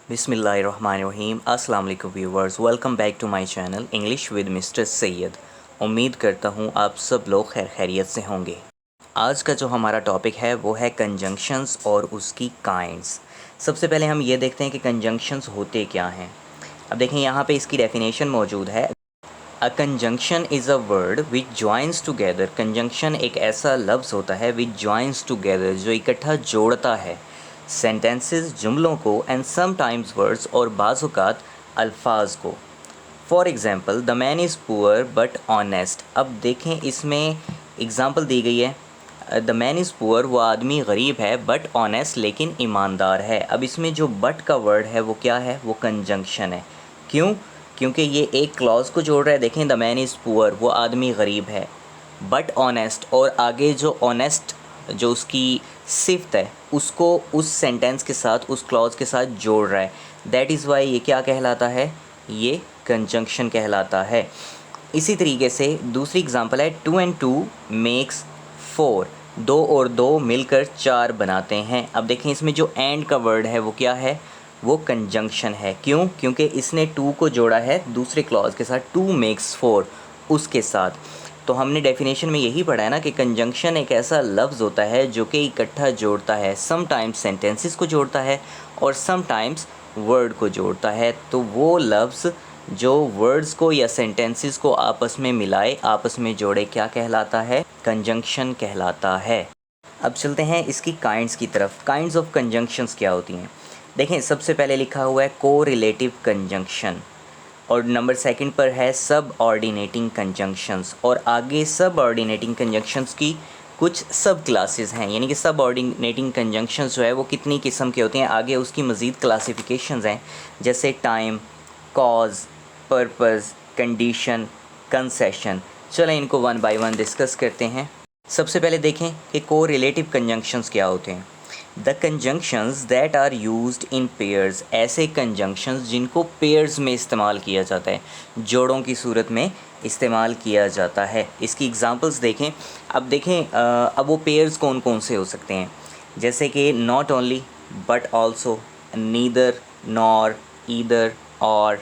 बिस्मिल्लाहिर्रहमानिर्रहीम। अस्सलाम वालेकुम viewers, welcome back to my channel English with mister Syed. उम्मीद करता हूँ आप सब लोग खैर खैरियत से होंगे। आज का जो हमारा टॉपिक है वो है कंजंक्शंस और उसकी काइंड्स। सबसे पहले हम ये देखते हैं कि कंजंक्शंस होते क्या हैं। अब देखें यहाँ पे इसकी डेफिनेशन मौजूद है। A conjunction is a word which joins together. Conjunction एक ऐसा लफ्ज़ होता है विच जॉइंस टुगेदर, जो इकट्ठा जोड़ता है सेंटेंसेस, जुमलों को, एंड समटाइम्स वर्ड्स, और बाज़-औक़ात अल्फाज को। For example, the man is poor but honest. अब देखें इसमें एग्ज़ाम्पल दी गई है। द मैन इज़ पुअर, वो आदमी गरीब है, बट ऑनेस्ट, लेकिन ईमानदार है। अब इसमें जो बट का वर्ड है वो क्या है? वो कंजंक्शन है। क्यों? क्योंकि ये एक क्लॉज़ को जोड़ रहा है। देखें, द मैन इज़ पुअर, वो आदमी गरीब है, बट ऑनेस्ट, और आगे जो ऑनेस्ट जो उसकी सिफ़त है उसको उस सेंटेंस के साथ, उस क्लॉज़ के साथ जोड़ रहा है। दैट इज़ वाई ये क्या कहलाता है? ये कंजंक्शन कहलाता है। इसी तरीके से दूसरी एग्ज़ाम्पल है, 2 and 2 मेक्स 4। 2 और 2 मिलकर 4 बनाते हैं। अब देखें इसमें जो एंड का वर्ड है वो क्या है? वो कंजंक्शन है। क्यों? क्योंकि इसने 2 को जोड़ा है दूसरे क्लॉज़ के साथ, 2 मेक्स 4 उसके साथ। तो हमने डेफिनेशन में यही पढ़ा है ना कि कंजंक्शन एक ऐसा लफ्ज़ होता है जो कि इकट्ठा जोड़ता है, समटाइम्स सेंटेंसेस को जोड़ता है और समटाइम्स वर्ड को जोड़ता है। तो वो लफ्ज़ जो वर्ड्स को या सेंटेंसेस को आपस में मिलाए, आपस में जोड़े, क्या कहलाता है? कंजंक्शन कहलाता है। अब चलते हैं इसकी काइंड्स की तरफ। काइंड्स ऑफ कंजंक्शंस क्या होती हैं? देखें, सबसे पहले लिखा हुआ है को रिलेटिव कंजंक्शन, और नंबर सेकंड पर है सब ऑर्डिनेटिंग कंजंक्शंस, और आगे सब ऑर्डिनेटिंग कंजंक्शंस की कुछ सब क्लासेस हैं। यानी कि सब ऑर्डिनेटिंग कंजंक्शंस जो है वो कितनी किस्म के होते हैं, आगे उसकी मज़ीद क्लासिफिकेशंस हैं, जैसे time, cause, purpose, condition, concession. चलें इनको वन बाय वन डिस्कस करते हैं। सबसे पहले देखें कि को रिलेटिव कंजंक्शंस क्या होते हैं। The conjunctions that are used in pairs, ऐसे कंजंक्शंस जिनको पेयर्स में इस्तेमाल किया जाता है, जोड़ों की सूरत में इस्तेमाल किया जाता है। इसकी एग्जांपल्स देखें। अब देखें अब वो पेयर्स कौन कौन से हो सकते हैं, जैसे कि not only, but also, neither, nor, either, और।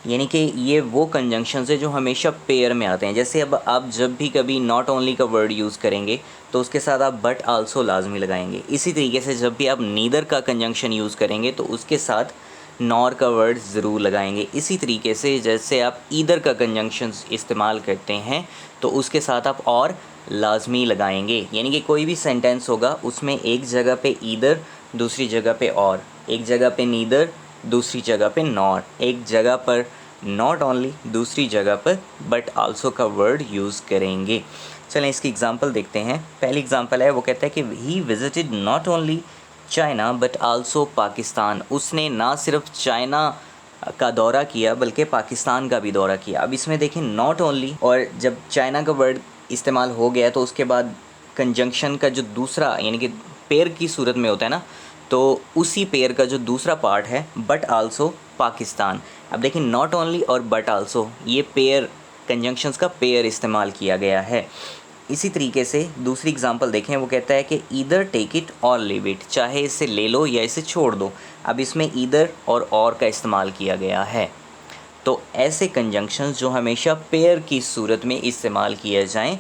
यानी कि ये वो कंजंक्शंस है जो हमेशा पेयर में आते हैं। जैसे अब आप जब भी कभी नॉट ओनली का वर्ड यूज़ करेंगे तो उसके साथ आप बट आल्सो लाजमी लगाएंगे। इसी तरीके से जब भी आप नीदर का कंजंक्शन यूज़ करेंगे तो उसके साथ नॉर का वर्ड ज़रूर लगाएंगे। इसी तरीके से जैसे आप ईदर का कंजंक्शन इस्तेमाल करते हैं तो उसके साथ आप और लाजमी लगाएंगे। यानी कि कोई भी सेंटेंस होगा उसमें एक जगह पे ईदर, दूसरी जगह पे और, एक जगह पे नीदर, दूसरी जगह पे नॉट, एक जगह पर नॉट ओनली, दूसरी जगह पर बट आल्सो का वर्ड यूज़ करेंगे। चलें इसकी एग्ज़ाम्पल देखते हैं। पहली एग्ज़ाम्पल है, वो कहता है कि he visited not only China but also Pakistan. उसने ना सिर्फ चाइना का दौरा किया बल्कि पाकिस्तान का भी दौरा किया। अब इसमें देखें नॉट ओनली, और जब चाइना का वर्ड इस्तेमाल हो गया तो उसके बाद कंजंक्शन का जो दूसरा, यानी कि पेयर की सूरत में होता है ना, तो उसी पेयर का जो दूसरा पार्ट है बट आल्सो पाकिस्तान। अब देखिए नॉट ओनली और बट आल्सो, ये पेयर कंजंक्शंस का पेयर इस्तेमाल किया गया है। इसी तरीके से दूसरी एग्जांपल देखें। वो कहता है कि ईदर टेक इट और लीव इट, चाहे इसे ले लो या इसे छोड़ दो। अब इसमें ईदर और का इस्तेमाल किया गया है। तो ऐसे कंजंक्शंस जो हमेशा पेयर की सूरत में इस्तेमाल किए जाएं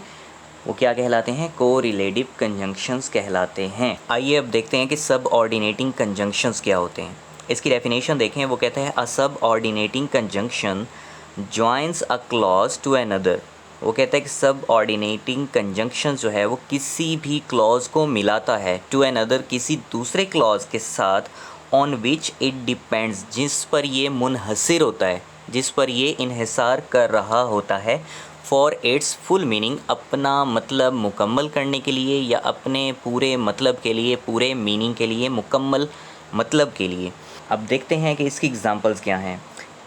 वो क्या कहलाते हैं? को रिलेटिव कंजंक्शंस कहलाते हैं। आइए अब देखते हैं कि सब ऑर्डिनेटिंग कंजंक्शंस क्या होते हैं। इसकी डेफिनेशन देखें। वो कहते हैं a subordinating conjunction joins a clause to another. वो कहता है कि सब ऑर्डिनेटिंग कंजंक्शन जो है वो किसी भी क्लॉज को मिलाता है टू अनदर, किसी दूसरे क्लॉज के साथ, ऑन विच इट डिपेंड्स, जिस पर ये मुनहसर होता है, जिस पर ये इन्हिसार कर रहा होता है, फॉर इट्स फुल मीनिंग, अपना मतलब मुकम्मल करने के लिए या अपने पूरे मतलब के लिए, पूरे मीनिंग के लिए, मुकम्मल मतलब के लिए। अब देखते हैं कि इसकी एग्जांपल्स क्या हैं।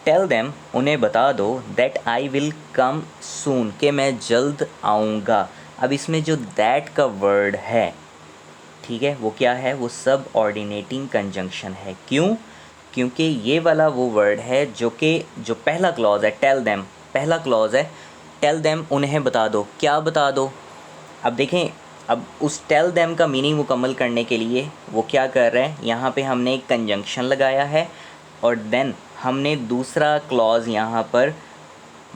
टेल देम, उन्हें बता दो, दैट आई विल कम सून, कि मैं जल्द आऊँगा। अब इसमें जो दैट का वर्ड है, ठीक है, वो क्या है? वो सब ऑर्डिनेटिंग कंजंक्शन है। क्यों? क्योंकि ये वाला वो वर्ड है जो पहला क्लॉज है, टेल देम, पहला क्लॉज है, टेल देम, उन्हें बता दो। क्या बता दो? अब देखें, अब उस टेल देम का मीनिंग मुकम्मल करने के लिए वो क्या कर रहे हैं, यहाँ पे हमने एक कंजंक्शन लगाया है और देन हमने दूसरा क्लॉज यहाँ पर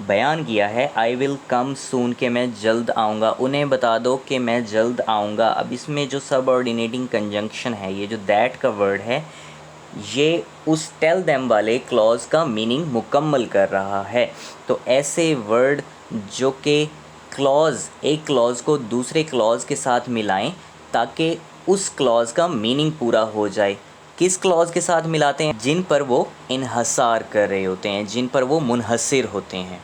बयान किया है आई विल कम सून के मैं जल्द आऊँगा, उन्हें बता दो कि मैं जल्द आऊँगा। अब इसमें जो सबऑर्डिनेटिंग कंजंक्शन है, ये जो दैट का वर्ड है, ये उस टेल देम वाले क्लॉज का मीनिंग मुकम्मल कर रहा है। तो ऐसे वर्ड जो कि क्लॉज एक क्लॉज को दूसरे क्लॉज के साथ मिलाएं ताकि उस क्लॉज का मीनिंग पूरा हो जाए। किस क्लॉज के साथ मिलाते हैं? जिन पर वो इन्हसार कर रहे होते हैं, जिन पर वो मुनहसिर होते हैं।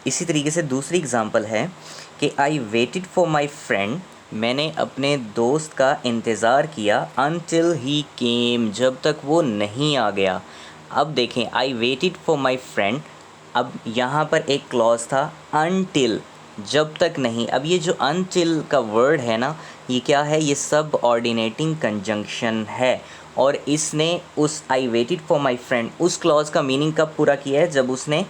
इसी तरीके से दूसरी एग्ज़ाम्पल है कि आई वेटिड फॉर माई फ्रेंड, मैंने अपने दोस्त का इंतज़ार किया अनटिल ही केम, जब तक वो नहीं आ गया। अब देखें, आई वेटिड फॉर माई फ्रेंड, अब यहाँ पर एक क्लॉज था अनटिल, जब तक नहीं। अब ये जो अनटिल का वर्ड है ना, ये क्या है? ये सब ऑर्डिनेटिंग कंजंक्शन है और इसने उस आई वेटिड फॉर माई फ्रेंड उस क्लॉज का मीनिंग कब पूरा किया है? जब उसने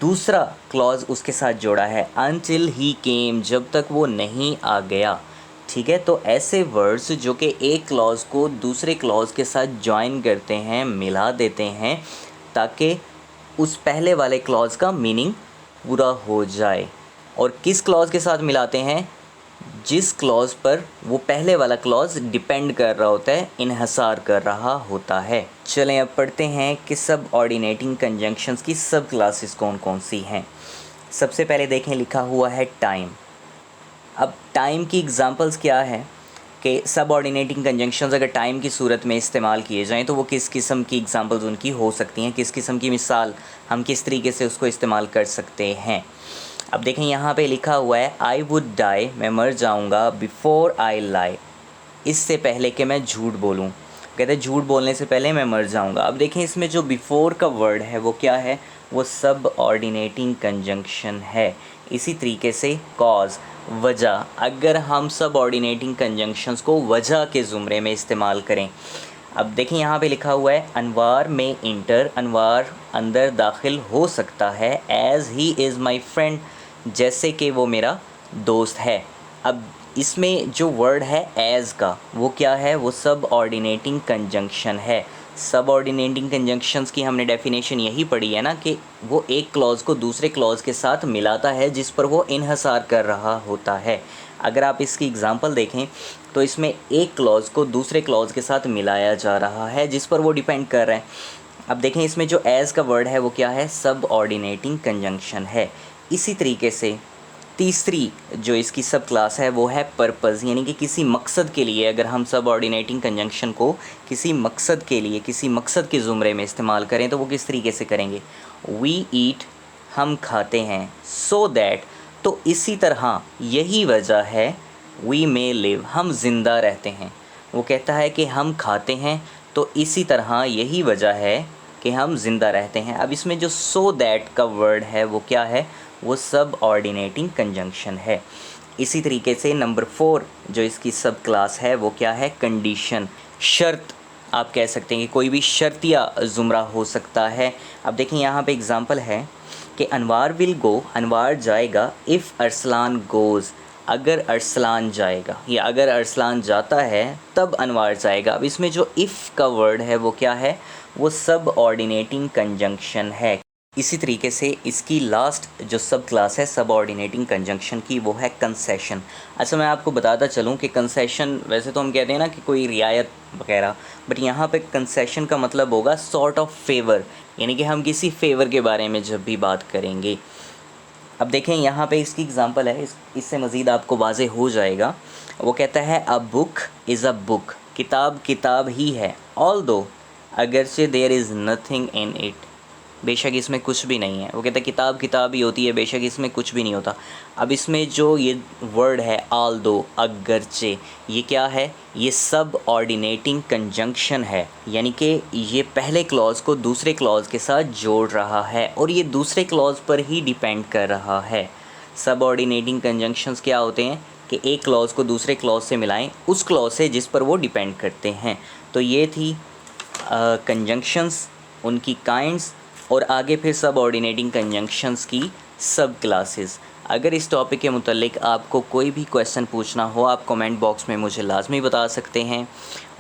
दूसरा क्लॉज उसके साथ जोड़ा है अनटिल ही केम, जब तक वो नहीं आ गया। ठीक है, तो ऐसे वर्ड्स जो कि एक क्लॉज को दूसरे क्लॉज के साथ ज्वाइन करते हैं, मिला देते हैं ताकि उस पहले वाले क्लॉज का मीनिंग पूरा हो जाए। और किस क्लॉज के साथ मिलाते हैं? जिस क्लॉज पर वो पहले वाला क्लॉज डिपेंड कर रहा होता है, इन्हसार कर रहा होता है। चलें अब पढ़ते हैं कि सब ऑर्डिनेटिंग कंजंक्शंस की सब क्लासेस कौन कौन सी हैं। सबसे पहले देखें, लिखा हुआ है टाइम। अब टाइम की एग्जांपल्स क्या है कि सब ऑर्डिनेटिंग कंजंक्शंस अगर टाइम की सूरत में इस्तेमाल किए जाएं तो वो किस किस्म की एग्जांपल्स उनकी हो सकती हैं, किस किस्म की मिसाल हम किस तरीके से उसको इस्तेमाल कर सकते हैं। अब देखें, यहाँ पे लिखा हुआ है आई वुड डाई, मैं मर जाऊँगा, बिफोर आई लाई, इससे पहले कि मैं झूठ बोलूँ। कहते हैं झूठ बोलने से पहले मैं मर जाऊँगा। अब देखें, इसमें जो बिफोर का वर्ड है वो क्या है? वो सब ऑर्डिनेटिंग कंजंक्शन है। इसी तरीके से कॉज, वजह, अगर हम सब ऑर्डिनेटिंग कंजंक्शंस को वजह के ज़ुमरे में इस्तेमाल करें। अब देखें, यहाँ पे लिखा हुआ है अनवार में इंटर, अनवार अंदर दाखिल हो सकता है, as he is my friend, जैसे कि वो मेरा दोस्त है। अब इसमें जो वर्ड है एज़ का, वो क्या है? वो सब ऑर्डिनेटिंग कंजंक्शन है। सब ऑर्डिनेटिंग कंजंक्शंस की हमने डेफिनेशन यही पढ़ी है ना कि वो एक क्लॉज़ को दूसरे क्लॉज़ के साथ मिलाता है जिस पर वो इन्हसार कर रहा होता है। अगर आप इसकी एग्ज़ाम्पल देखें तो इसमें एक क्लॉज़ को दूसरे क्लॉज़ के साथ मिलाया जा रहा है जिस पर वो डिपेंड कर रहे हैं। अब देखें, इसमें जो एज़ का वर्ड है वो क्या है? सब ऑर्डिनेटिंग कंजंक्शन है। इसी तरीके से तीसरी जो इसकी सब क्लास है वो है पर्पज़, यानी कि किसी मकसद के लिए अगर हम सब ऑर्डिनेटिंग कंजंक्शन को किसी मकसद के लिए, किसी मकसद के ज़ुमरे में इस्तेमाल करें तो वो किस तरीके से करेंगे? वी ईट, हम खाते हैं, सो दैट, तो इसी तरह यही वजह है, वी मे लिव, हम ज़िंदा रहते हैं। वो कहता है कि हम खाते हैं तो इसी तरह यही वजह है कि हम ज़िंदा रहते हैं। अब इसमें जो सो दैट का वर्ड है वो क्या है? वो सब ऑर्डिनेटिंग कंजंक्शन है। इसी तरीके से नंबर 4 जो इसकी सब क्लास है वो क्या है? कंडीशन, शर्त। आप कह सकते हैं कि कोई भी शर्तिया ज़ुमरा हो सकता है। अब देखें, यहाँ पे एग्ज़ाम्पल है कि अनवार विल गो, अनवार जाएगा, इफ़ अरसलान गोज़, अगर अरसलान जाएगा या अगर अरसलान जाता है तब अनवार जाएगा। अब इसमें जो इफ़ का वर्ड है वो क्या है? वो सब ऑर्डिनेटिंग कंजंक्शन है। इसी तरीके से इसकी लास्ट जो सब क्लास है सब ऑर्डिनेटिंग कंजंक्शन की वो है कंसेशन। अच्छा, मैं आपको बताता चलूँ कि कंसेशन, वैसे तो हम कहते हैं ना कि कोई रियायत वगैरह, बट यहाँ पे कंसेशन का मतलब होगा सॉर्ट ऑफ फेवर, यानी कि हम किसी फेवर के बारे में जब भी बात करेंगे। अब देखें, यहाँ पे इसकी एग्ज़ाम्पल है, इससे मज़ीद आपको वाज़े हो जाएगा। वो कहता है a book is a book, किताब किताब ही है, ऑल दो, अगरचे there is nothing in it, बेशक इसमें कुछ भी नहीं है। वो कहता है किताब किताब ही होती है, बेशक इसमें कुछ भी नहीं होता। अब इसमें जो ये वर्ड है ऑल दो, अगरचे, ये क्या है? ये सब ऑर्डिनेटिंग कंजंक्शन है, यानी कि ये पहले क्लॉज़ को दूसरे क्लॉज़ के साथ जोड़ रहा है और ये दूसरे क्लॉज़ पर ही डिपेंड कर रहा है। सब ऑर्डिनेटिंग कंजंक्शंस क्या होते हैं कि एक क्लॉज़ को दूसरे क्लॉज़ से मिलाएं उस क्लॉज़ से जिस पर वो डिपेंड करते हैं। तो ये थी कंजंक्शंस, उनकी काइंड्स, और आगे फिर सब ऑर्डिनेटिंग कंजंक्शंस की सब क्लासेस। अगर इस टॉपिक के मुतालिक आपको कोई भी क्वेश्चन पूछना हो आप कमेंट बॉक्स में मुझे लाजमी बता सकते हैं।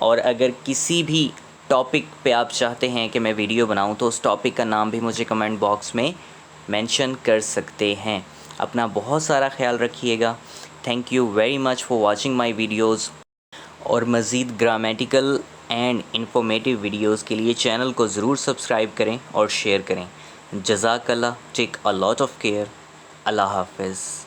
और अगर किसी भी टॉपिक पे आप चाहते हैं कि मैं वीडियो बनाऊं तो उस टॉपिक का नाम भी मुझे कमेंट बॉक्स में मेंशन कर सकते हैं। अपना बहुत सारा ख्याल रखिएगा। Thank you very much for watching my videos. और मज़ीद ग्रामेटिकल एंड इंफॉर्मेटिव वीडियोस के लिए चैनल को ज़रूर सब्सक्राइब करें और शेयर करें। जज़ाकल्लाह, take a lot of care. अल्लाह हाफ़िज़।